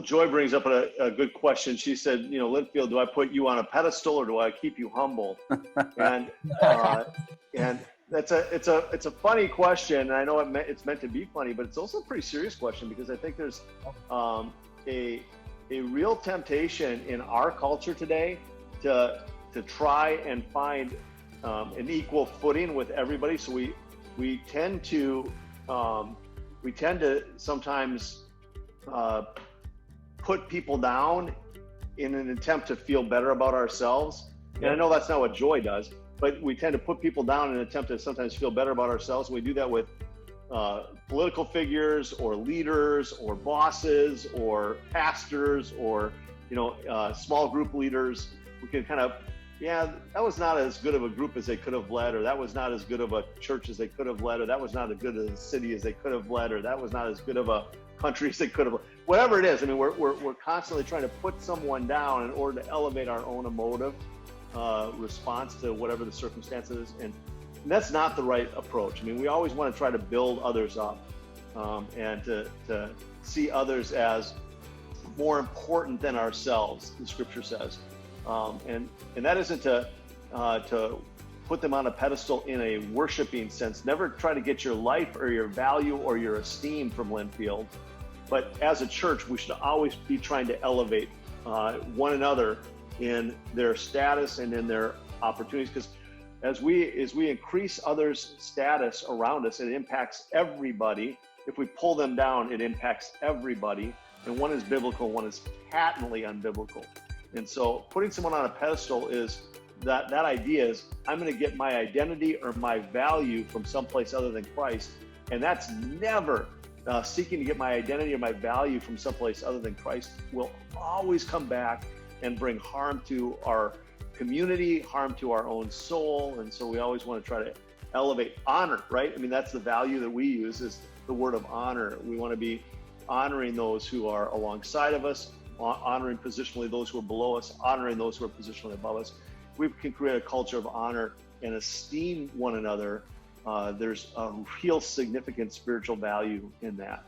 Joy brings up a good question. She said, Linfield, do I put you on a pedestal or do I keep you humble? And and it's a funny question. And I know it's meant to be funny, but it's also a pretty serious question, because I think there's a real temptation in our culture today to try and find an equal footing with everybody. So we tend to sometimes put people down in an attempt to feel better about ourselves. And I know that's not what Joy does, but we tend to put people down in an attempt to sometimes feel better about ourselves. And we do that with political figures or leaders or bosses or pastors or, small group leaders. We can kind of, that was not as good of a group as they could have led, or that was not as good of a church as they could have led, or that was not as good a city as they could have led, or that was not as good of a country as they could have, whatever it is. I mean, we're constantly trying to put someone down in order to elevate our own emotive response to whatever the circumstances, and that's not the right approach. I mean, we always want to try to build others up and to see others as more important than ourselves, the scripture says. And that isn't to put them on a pedestal in a worshiping sense. Never try to get your life or your value or your esteem from Linfield. But as a church, we should always be trying to elevate one another in their status and in their opportunities. Because as we increase others' status around us, it impacts everybody. If we pull them down, it impacts everybody. And one is biblical, one is patently unbiblical. And so putting someone on a pedestal is that idea is, I'm going to get my identity or my value from someplace other than Christ. And that's never seeking to get my identity or my value from someplace other than Christ will always come back and bring harm to our community, harm to our own soul. And so we always want to try to elevate honor, right? I mean, that's the value that we use, is the word of honor. We want to be honoring those who are alongside of us, honoring positionally those who are below us, honoring those who are positionally above us. We can create a culture of honor and esteem one another. There's a real significant spiritual value in that.